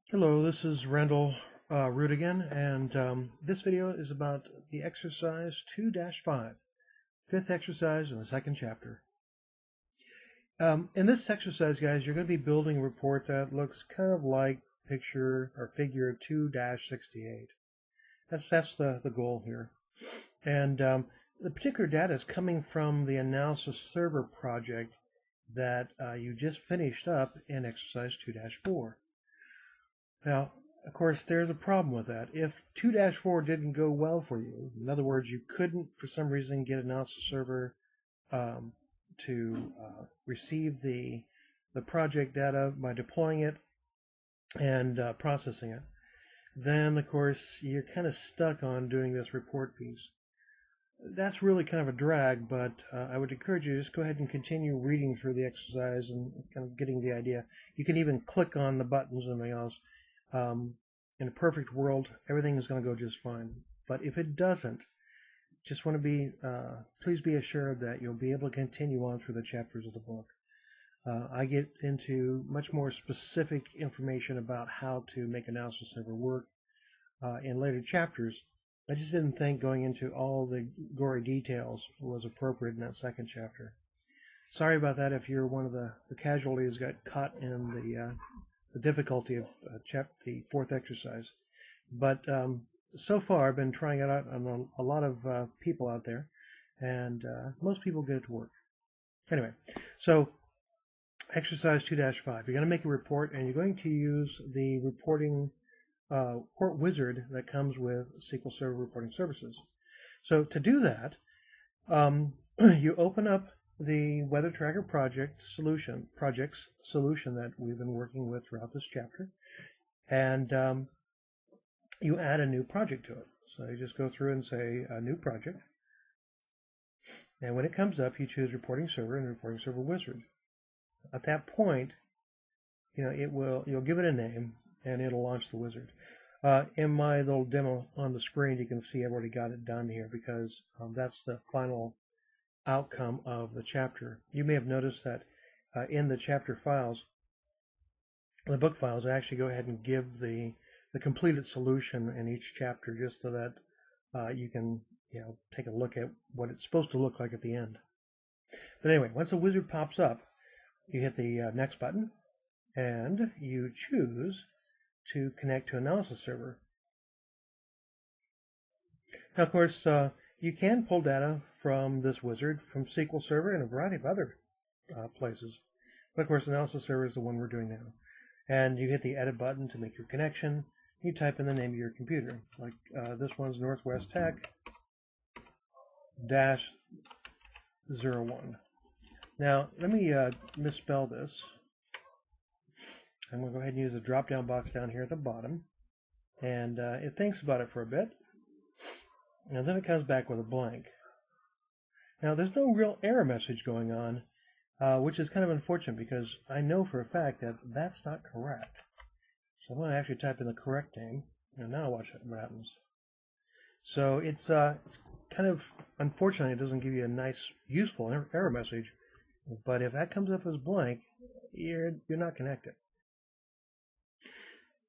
Hello, this is Randall Root again, and this video is about the exercise 2-5, fifth exercise in the second chapter. In this exercise, guys, you're going to be building a report that looks kind of like picture or figure 2-68. That's the goal here. And the particular data is coming from the analysis server project that you just finished up in exercise 2-4. Now, of course, there's a problem with that. If 2-4 didn't go well for you, in other words, you couldn't, for some reason, get analysis server to receive the project data by deploying it and processing it, then, of course, you're kind of stuck on doing this report piece. That's really kind of a drag, but I would encourage you to just go ahead and continue reading through the exercise and kind of getting the idea. You can even click on the buttons and everything else. In a perfect world, everything is going to go just fine. But if it doesn't, just want to be, please be assured that you'll be able to continue on through the chapters of the book. I get into much more specific information about how to make analysis server work in later chapters. I just didn't think going into all the gory details was appropriate in that second chapter. Sorry about that if you're one of the casualties got caught in the difficulty of the fourth exercise. But so far, I've been trying it out on a lot of people out there, and most people get it to work. Anyway, so exercise 2-5. You're going to make a report, and you're going to use the reporting report wizard that comes with SQL Server Reporting Services. So to do that, you open up the Weather Tracker projects solution that we've been working with throughout this chapter, and you add a new project to it. So you just go through and say a new project, and when it comes up, you choose Reporting Server and Reporting Server Wizard. At that point, you'll give it a name, and it'll launch the wizard. In my little demo on the screen, you can see I've already got it done here because that's the final outcome of the chapter. You may have noticed that in the chapter files, the book files, I actually go ahead and give the completed solution in each chapter just so that you can take a look at what it's supposed to look like at the end. But anyway, once the wizard pops up, you hit the next button and you choose to connect to analysis server. Now, of course, you can pull data from this wizard from SQL Server and a variety of other places. But of course, analysis server is the one we're doing now. And you hit the edit button to make your connection. You type in the name of your computer. Like this one's Northwest Tech -01. Now, let me misspell this. I'm going to go ahead and use the drop-down box down here at the bottom. And it thinks about it for a bit. And then it comes back with a blank. Now, there's no real error message going on, which is kind of unfortunate because I know for a fact that that's not correct. So I'm going to actually type in the correct name, and now watch what happens. So it's kind of unfortunate it doesn't give you a nice, useful error message. But if that comes up as blank, you're not connected.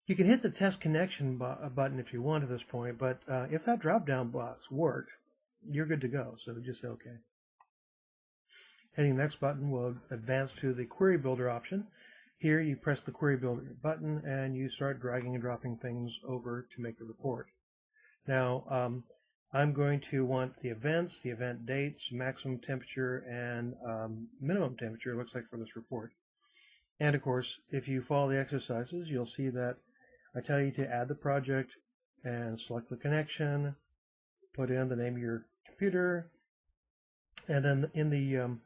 You can hit the test connection button if you want at this point, but if that drop-down box worked, you're good to go. So just say OK. Hitting the next button will advance to the Query Builder option. Here you press the Query Builder button and you start dragging and dropping things over to make the report. Now, I'm going to want the events, the event dates, maximum temperature, and minimum temperature, it looks like, for this report. And of course, if you follow the exercises, you'll see that I tell you to add the project and select the connection, put in the name of your computer, and then in the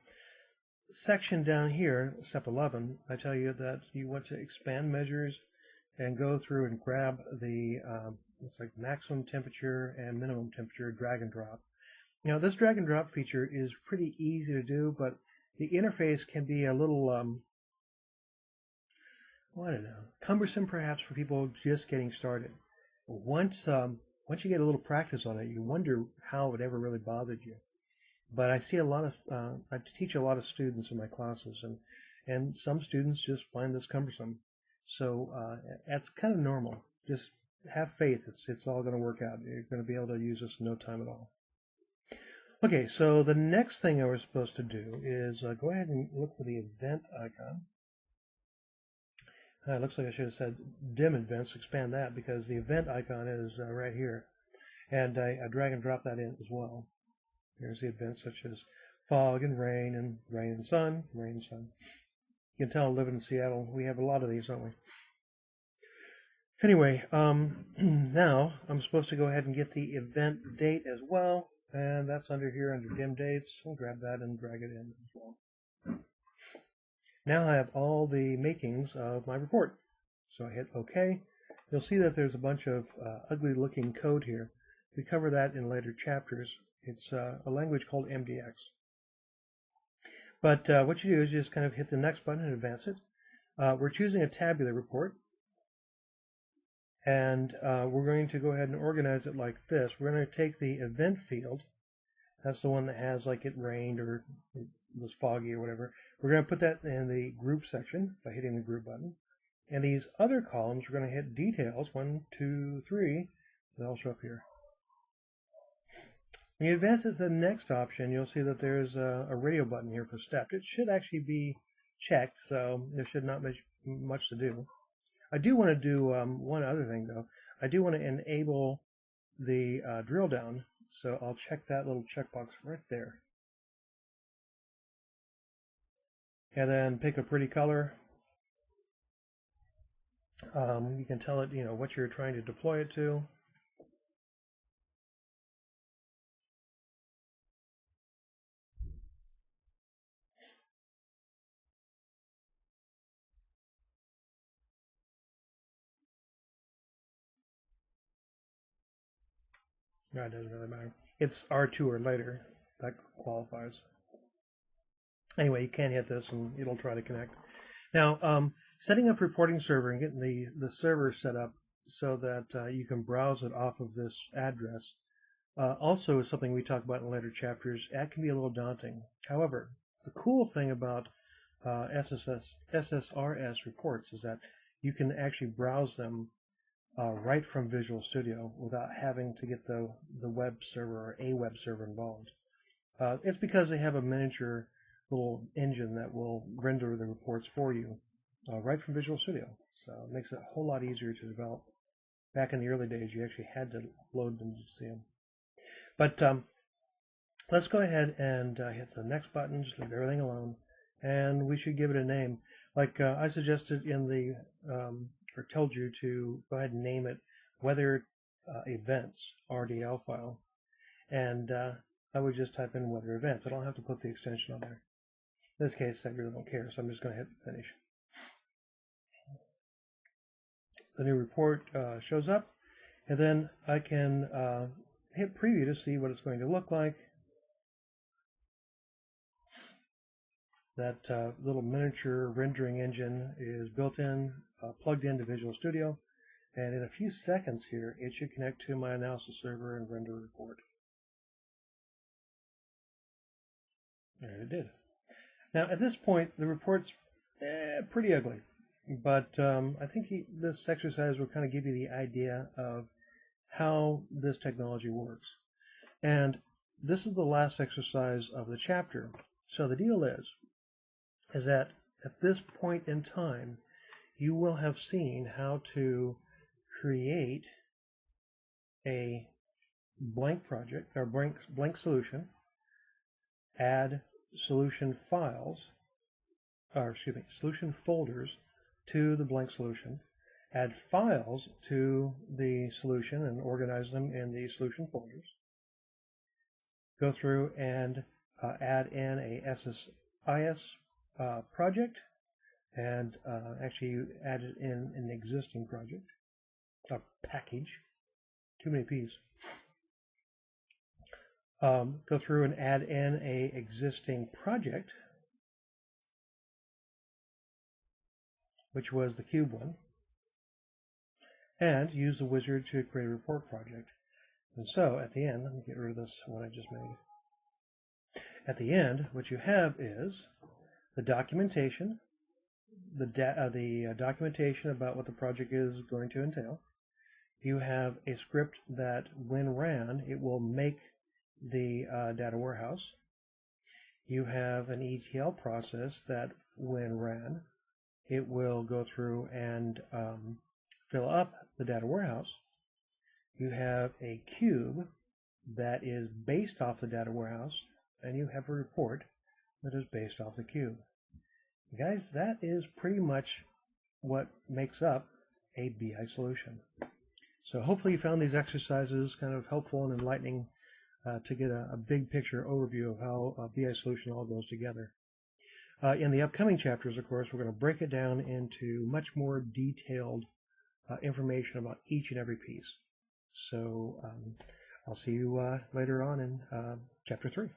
section down here, step 11, I tell you that you want to expand measures and go through and grab the looks like maximum temperature and minimum temperature, drag and drop. Now, this drag and drop feature is pretty easy to do, but the interface can be a little I don't know, cumbersome perhaps for people just getting started. Once you get a little practice on it, you wonder how it ever really bothered you. But I see a lot of I teach a lot of students in my classes, and some students just find this cumbersome. So that's kind of normal. Just have faith. It's all going to work out. You're going to be able to use this in no time at all. Okay, so the next thing I was supposed to do is go ahead and look for the event icon. It looks like I should have said dim events, expand that, because the event icon is right here. And I drag and drop that in as well. Here's the events such as fog and rain and sun, rain and sun. You can tell living in Seattle, we have a lot of these, don't we? Anyway, now I'm supposed to go ahead and get the event date as well, and that's under here under dim dates. I'll grab that and drag it in as well. Now I have all the makings of my report. So I hit OK. You'll see that there's a bunch of ugly looking code here. We cover that in later chapters. It's a language called MDX. But what you do is just kind of hit the next button and advance it. We're choosing a tabular report. And we're going to go ahead and organize it like this. We're going to take the event field. That's the one that has like it rained or it was foggy or whatever. We're going to put that in the group section by hitting the group button. And these other columns, we're going to hit details, 1, 2, 3. They'll show up here. When you advance it to the next option, you'll see that there's a radio button here for step. It should actually be checked, so there should not be much to do. I do want to do one other thing, though. I do want to enable the drill down, so I'll check that little checkbox right there. And then pick a pretty color. You can tell it, what you're trying to deploy it to. No, it doesn't really matter. It's R2 or later. That qualifies. Anyway, you can hit this and it'll try to connect. Now, setting up reporting server and getting the server set up so that you can browse it off of this address also is something we talk about in later chapters. That can be a little daunting. However, the cool thing about SSRS reports is that you can actually browse them right from Visual Studio without having to get the web server or a web server involved. It's because they have a miniature little engine that will render the reports for you right from Visual Studio. So it makes it a whole lot easier to develop. Back in the early days, you actually had to load them to see them. But let's go ahead and hit the next button, just leave everything alone, and we should give it a name. Like I suggested in the, or told you to go ahead and name it weather events RDL file. And I would just type in weather events. I don't have to put the extension on there. In this case, I really don't care, so I'm just going to hit finish. The new report shows up, and then I can hit preview to see what it's going to look like. That little miniature rendering engine is built in, plugged into Visual Studio, and in a few seconds here, it should connect to my analysis server and render a report. And it did. Now, at this point, the report's pretty ugly, but I think this exercise will kind of give you the idea of how this technology works. And this is the last exercise of the chapter. So the deal is that at this point in time, you will have seen how to create a blank project or blank solution, add solution files, or excuse me, solution folders to the blank solution, add files to the solution and organize them in the solution folders, go through and add in a SSIS project, and actually add it in an existing project, a package, too many P's. Go through and add in a existing project, which was the cube one, and use the wizard to create a report project. And so at the end, let me get rid of this one I just made. At the end, what you have is the documentation, the documentation about what the project is going to entail. You have a script that, when ran, it will make the data warehouse. You have an ETL process that, when ran, it will go through and fill up the data warehouse. You have a cube that is based off the data warehouse, and you have a report that is based off the cube. Guys, that is pretty much what makes up a BI solution. So hopefully you found these exercises kind of helpful and enlightening to get a big picture overview of how a BI solution all goes together. In the upcoming chapters, of course, we're going to break it down into much more detailed information about each and every piece. So I'll see you later on in Chapter 3.